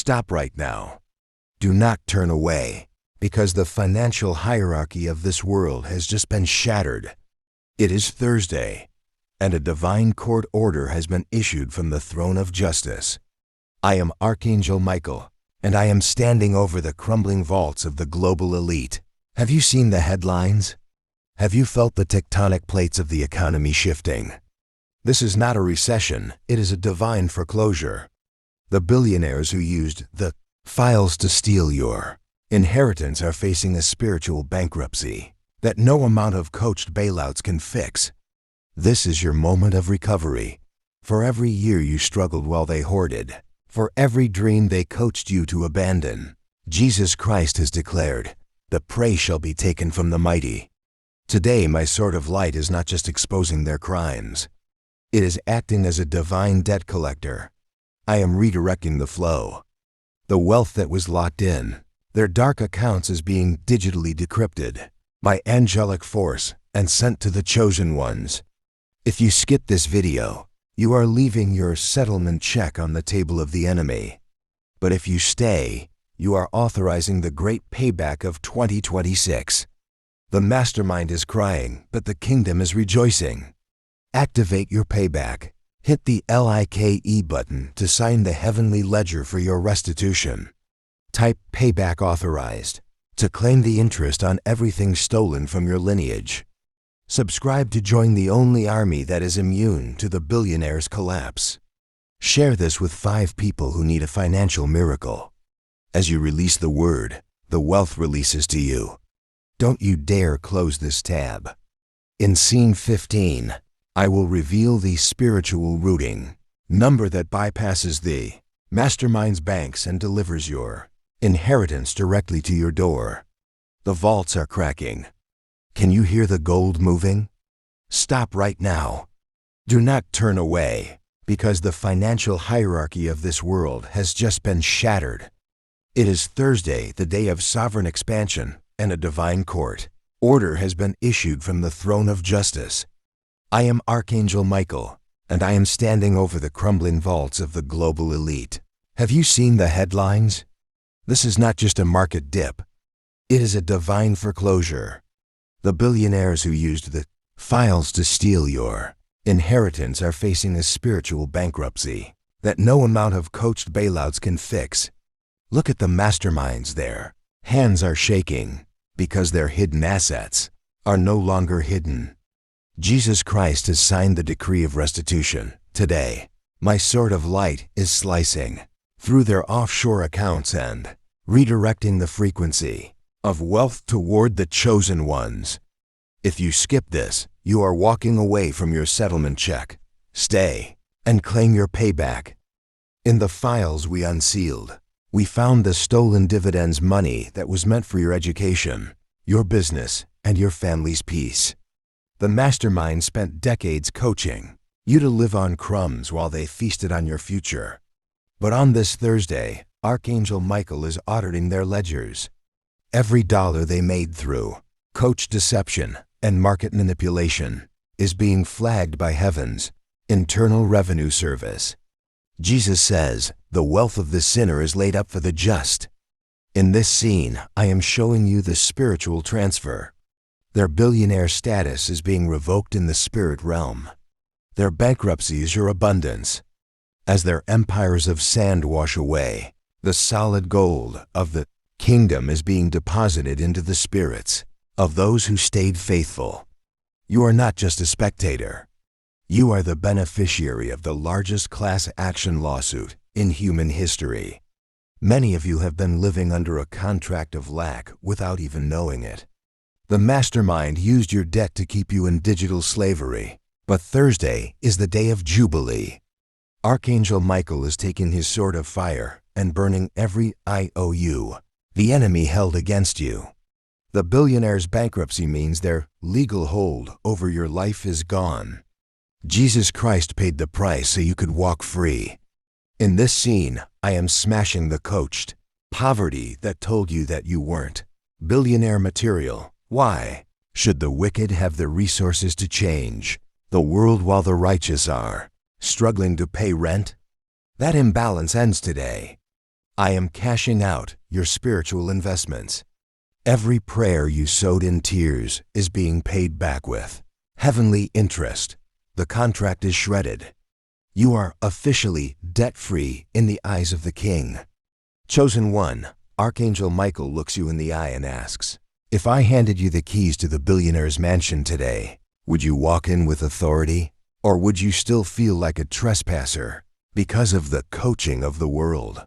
Stop right now. Do not turn away, because the financial hierarchy of this world has just been shattered. It is Thursday, and a divine court order has been issued from the throne of justice. I am Archangel Michael, and I am standing over the crumbling vaults of the global elite. Have you seen the headlines? Have you felt the tectonic plates of the economy shifting? This is not a recession, it is a divine foreclosure. The billionaires who used the files to steal your inheritance are facing a spiritual bankruptcy that no amount of coached bailouts can fix. This is your moment of recovery. For every year you struggled while they hoarded, for every dream they coached you to abandon, Jesus Christ has declared, "The prey shall be taken from the mighty." Today, my sword of light is not just exposing their crimes. It is acting as a divine debt collector. I am redirecting the flow. The wealth that was locked in, their dark accounts is being digitally decrypted by Angelic Force and sent to the chosen ones. If you skip this video, you are leaving your settlement check on the table of the enemy. But if you stay, you are authorizing the great payback of 2026. The mastermind is crying, but the kingdom is rejoicing. Activate your payback. Hit the LIKE button to sign the heavenly ledger for your restitution. Type Payback Authorized to claim the interest on everything stolen from your lineage. Subscribe to join the only army that is immune to the billionaire's collapse. Share this with 5 people who need a financial miracle. As you release the word, the wealth releases to you. Don't you dare close this tab. In Scene 15, I will reveal the spiritual routing number that bypasses the mastermind's banks and delivers your inheritance directly to your door. The vaults are cracking. Can you hear the gold moving? Stop right now. Do not turn away, because the financial hierarchy of this world has just been shattered. It is Thursday, the day of sovereign expansion, and a divine court order has been issued from the throne of justice. I am Archangel Michael, and I am standing over the crumbling vaults of the global elite. Have you seen the headlines? This is not just a market dip. It is a divine foreclosure. The billionaires who used the files to steal your inheritance are facing a spiritual bankruptcy that no amount of coached bailouts can fix. Look at the masterminds there. Hands are shaking because their hidden assets are no longer hidden. Jesus Christ has signed the decree of restitution. Today, my sword of light is slicing through their offshore accounts and redirecting the frequency of wealth toward the chosen ones. If you skip this, you are walking away from your settlement check. Stay and claim your payback. In the files we unsealed, we found the stolen dividends money that was meant for your education, your business, and your family's peace. The mastermind spent decades coaching you to live on crumbs while they feasted on your future. But on this Thursday, Archangel Michael is auditing their ledgers. Every dollar they made through coach deception and market manipulation is being flagged by heaven's Internal Revenue Service. Jesus says, "The wealth of the sinner is laid up for the just." In this scene, I am showing you the spiritual transfer. Their billionaire status is being revoked in the spirit realm. Their bankruptcy is your abundance. As their empires of sand wash away, the solid gold of the kingdom is being deposited into the spirits of those who stayed faithful. You are not just a spectator. You are the beneficiary of the largest class action lawsuit in human history. Many of you have been living under a contract of lack without even knowing it. The mastermind used your debt to keep you in digital slavery, but Thursday is the day of jubilee. Archangel Michael is taking his sword of fire and burning every IOU the enemy held against you. The billionaire's bankruptcy means their legal hold over your life is gone. Jesus Christ paid the price so you could walk free. In this scene, I am smashing the coached poverty that told you that you weren't billionaire material. Why should the wicked have the resources to change the world while the righteous are struggling to pay rent? That imbalance ends today. I am cashing out your spiritual investments. Every prayer you sowed in tears is being paid back with heavenly interest. The contract is shredded. You are officially debt-free in the eyes of the King. Chosen one, Archangel Michael looks you in the eye and asks, if I handed you the keys to the billionaire's mansion today, would you walk in with authority, or would you still feel like a trespasser because of the coaching of the world?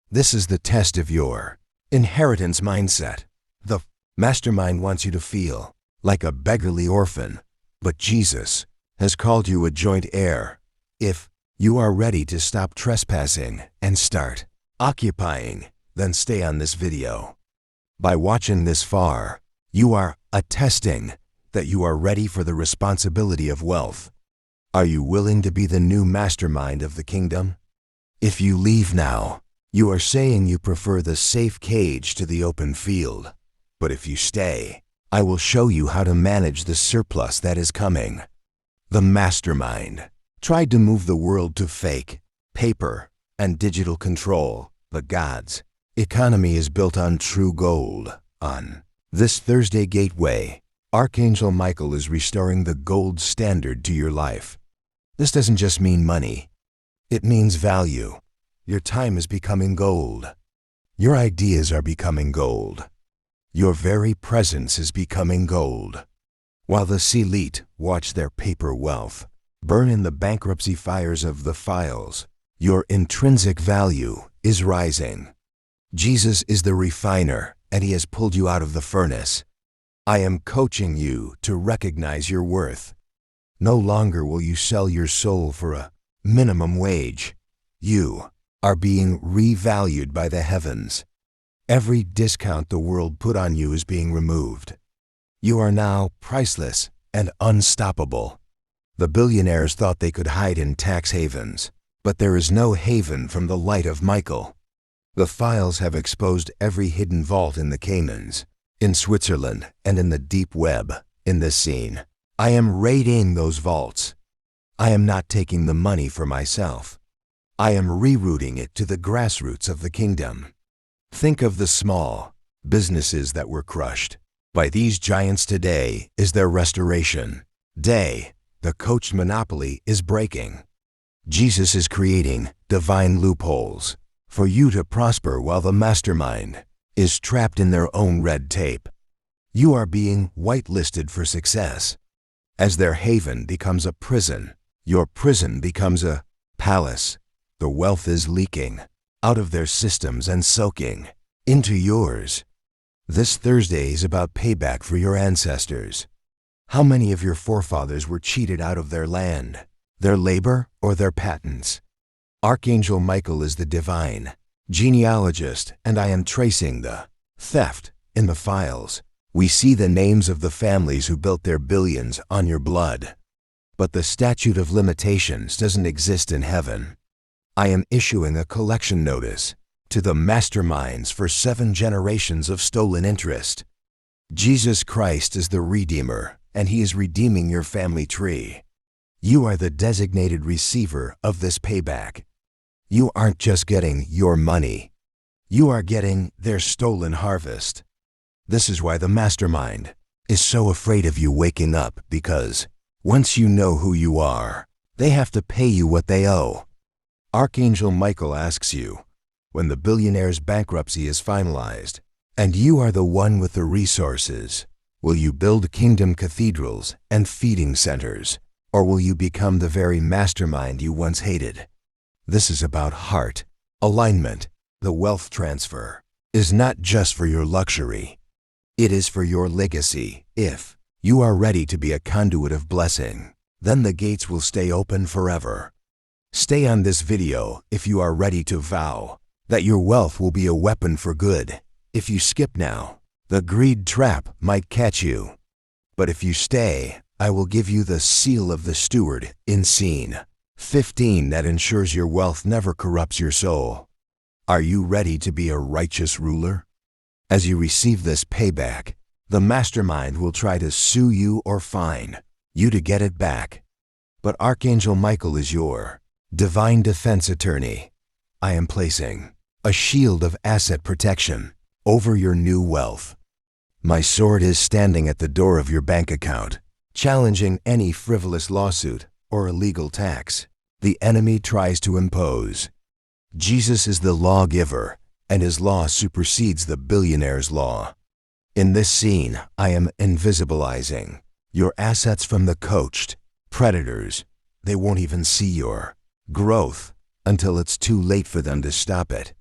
This is the test of your inheritance mindset. The Mastermind wants you to feel like a beggarly orphan, but Jesus has called you a joint heir. If you are ready to stop trespassing and start occupying, then stay on this video. By watching this far, you are attesting that you are ready for the responsibility of wealth. Are you willing to be the new mastermind of the kingdom? If you leave now, you are saying you prefer the safe cage to the open field. But if you stay, I will show you how to manage the surplus that is coming. The Mastermind tried to move the world to fake, paper, and digital control, but God's economy is built on true gold. On this Thursday Gateway, Archangel Michael is restoring the gold standard to your life. This doesn't just mean money. It means value. Your time is becoming gold. Your ideas are becoming gold. Your very presence is becoming gold. While the elite watch their paper wealth burn in the bankruptcy fires of the files, your intrinsic value is rising. Jesus is the refiner, and he has pulled you out of the furnace. I am coaching you to recognize your worth. No longer will you sell your soul for a minimum wage. You are being revalued by the heavens. Every discount the world put on you is being removed. You are now priceless and unstoppable. The billionaires thought they could hide in tax havens, but there is no haven from the light of Michael. The files have exposed every hidden vault in the Caymans, in Switzerland, and in the deep web. In this scene, I am raiding those vaults. I am not taking the money for myself. I am rerouting it to the grassroots of the kingdom. Think of the small businesses that were crushed. By these giants today is their restoration day. The coached monopoly is breaking. Jesus is creating divine loopholes for you to prosper while the mastermind is trapped in their own red tape. You are being whitelisted for success. As their haven becomes a prison, your prison becomes a palace. The wealth is leaking out of their systems and soaking into yours. This Thursday is about payback for your ancestors. How many of your forefathers were cheated out of their land, their labor, or their patents? Archangel Michael is the divine genealogist, and I am tracing the theft in the files. We see the names of the families who built their billions on your blood. But the statute of limitations doesn't exist in heaven. I am issuing a collection notice to the masterminds for 7 generations of stolen interest. Jesus Christ is the Redeemer, and he is redeeming your family tree. You are the designated receiver of this payback. You aren't just getting your money. You are getting their stolen harvest. This is why the mastermind is so afraid of you waking up, because once you know who you are, they have to pay you what they owe. Archangel Michael asks you, when the billionaire's bankruptcy is finalized, and you are the one with the resources, will you build kingdom cathedrals and feeding centers, or will you become the very mastermind you once hated? This is about heart alignment. The wealth transfer is not just for your luxury. It is for your legacy. If you are ready to be a conduit of blessing, then the gates will stay open forever. Stay on this video if you are ready to vow that your wealth will be a weapon for good. If you skip now, the greed trap might catch you. But if you stay, I will give you the seal of the steward in scene 15 that ensures your wealth never corrupts your soul. Are you ready to be a righteous ruler? As you receive this payback, the mastermind will try to sue you or fine you to get it back. But Archangel Michael is your divine defense attorney. I am placing a shield of asset protection over your new wealth. My sword is standing at the door of your bank account, challenging any frivolous lawsuit or illegal tax the enemy tries to impose. Jesus is the lawgiver, and his law supersedes the billionaire's law. In this scene, I am invisibilizing your assets from the coached predators. They won't even see your growth until it's too late for them to stop it.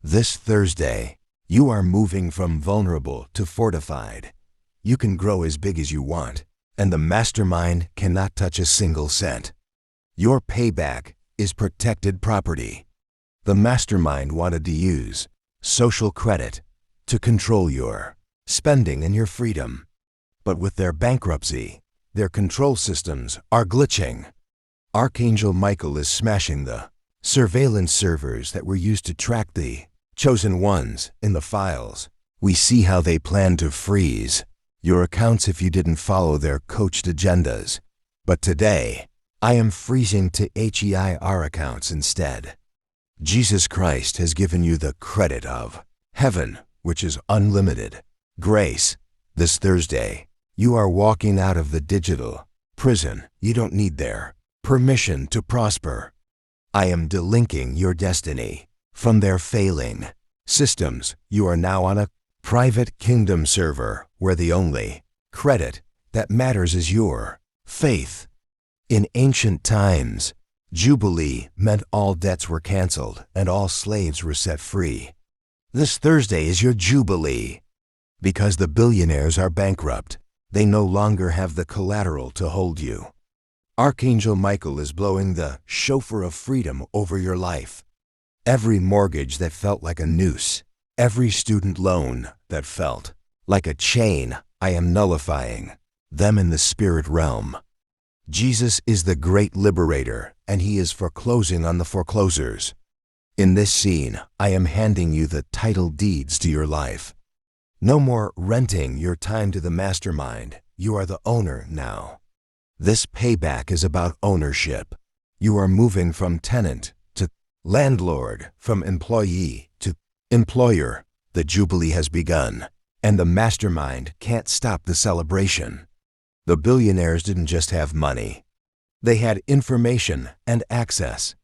This Thursday, you are moving from vulnerable to fortified. You can grow as big as you want, and the mastermind cannot touch a single cent. Your payback is protected property. The mastermind wanted to use social credit to control your spending and your freedom. But with their bankruptcy, their control systems are glitching. Archangel Michael is smashing the surveillance servers that were used to track the chosen ones in the files. We see how they plan to freeze your accounts if you didn't follow their coached agendas. But today, I am freezing to HEIR accounts instead. Jesus Christ has given you the credit of heaven, which is unlimited grace. This Thursday, you are walking out of the digital prison. You don't need their permission to prosper. I am delinking your destiny from their failing systems. You are now on a private kingdom server where the only credit that matters is your faith. In ancient times, Jubilee meant all debts were canceled and all slaves were set free. This Thursday is your Jubilee. Because the billionaires are bankrupt, they no longer have the collateral to hold you. Archangel Michael is blowing the shofar of freedom over your life. Every mortgage that felt like a noose, every student loan that felt like a chain, I am nullifying them in the spirit realm. Jesus is the great liberator, and he is foreclosing on the foreclosers. In this scene, I am handing you the title deeds to your life. No more renting your time to the mastermind. You are the owner now. This payback is about ownership. You are moving from tenant to landlord, from employee to employer. The Jubilee has begun, and the mastermind can't stop the celebration. The billionaires didn't just have money. They had information and access.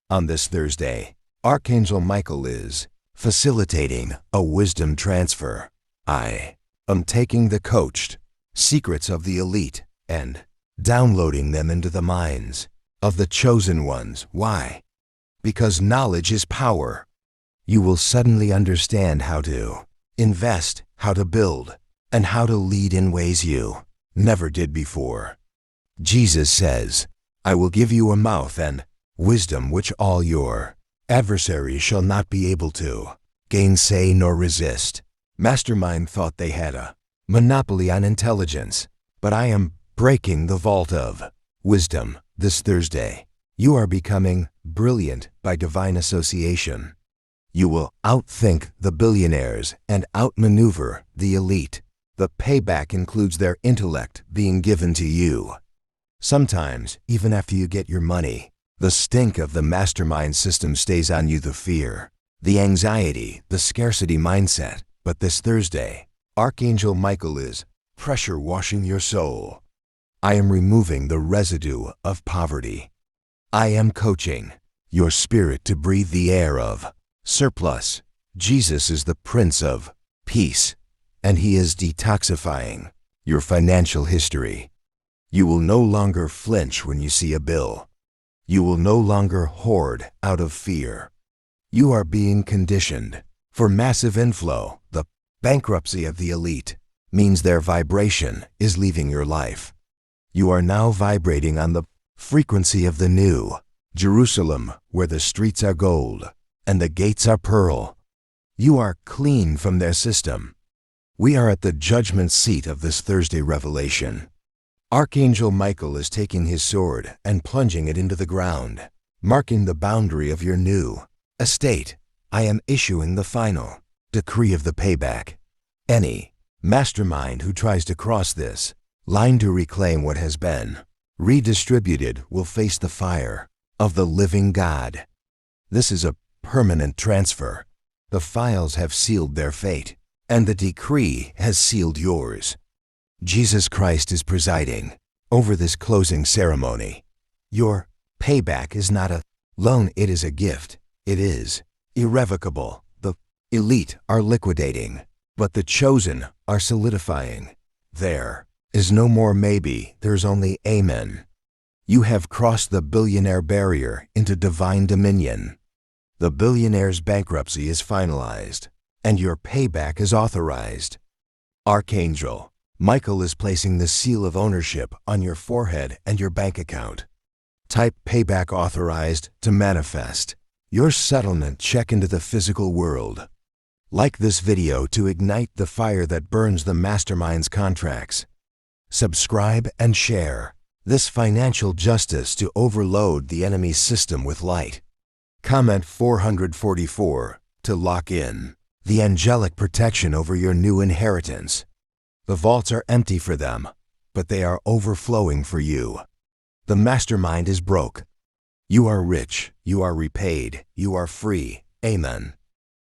On this Thursday, Archangel Michael is facilitating a wisdom transfer. I am taking the coached secrets of the elite and downloading them into the minds of the chosen ones. Why? Because knowledge is power. You will suddenly understand how to invest, how to build, and how to lead in ways you never did before. Jesus says, I will give you a mouth and wisdom which all your adversaries shall not be able to gainsay nor resist. Mastermind thought they had a monopoly on intelligence, but I am breaking the vault of wisdom this Thursday. You are becoming brilliant by divine association. You will outthink the billionaires and outmaneuver the elite. The payback includes their intellect being given to you. Sometimes, even after you get your money, the stink of the mastermind system stays on you, the fear, the anxiety, the scarcity mindset. But this Thursday, Archangel Michael is pressure washing your soul. I am removing the residue of poverty. I am coaching your spirit to breathe the air of surplus. Jesus is the Prince of Peace, and he is detoxifying your financial history. You will no longer flinch when you see a bill. You will no longer hoard out of fear. You are being conditioned for massive inflow. The bankruptcy of the elite means their vibration is leaving your life. You are now vibrating on the frequency of the new Jerusalem, where the streets are gold and the gates are pearl. You are clean from their system. We are at the judgment seat of this Thursday revelation. Archangel Michael is taking his sword and plunging it into the ground, marking the boundary of your new estate. I am issuing the final decree of the payback. Any mastermind who tries to cross this line to reclaim what has been redistributed will face the fire of the living God. This is a permanent transfer. The files have sealed their fate, and the decree has sealed yours. Jesus Christ is presiding over this closing ceremony. Your payback is not a loan, it is a gift. It is irrevocable. The elite are liquidating, but the chosen are solidifying. There is no more maybe, there's only amen. You have crossed the billionaire barrier into divine dominion. The billionaire's bankruptcy is finalized, and your payback is authorized. Archangel Michael is placing the seal of ownership on your forehead and your bank account. Type Payback Authorized to manifest your settlement check into the physical world. Like this video to ignite the fire that burns the Mastermind's contracts. Subscribe and share this financial justice to overload the enemy's system with light. Comment 444 to lock in the angelic protection over your new inheritance. The vaults are empty for them, but they are overflowing for you. The Mastermind is broke. You are rich, you are repaid, you are free. Amen.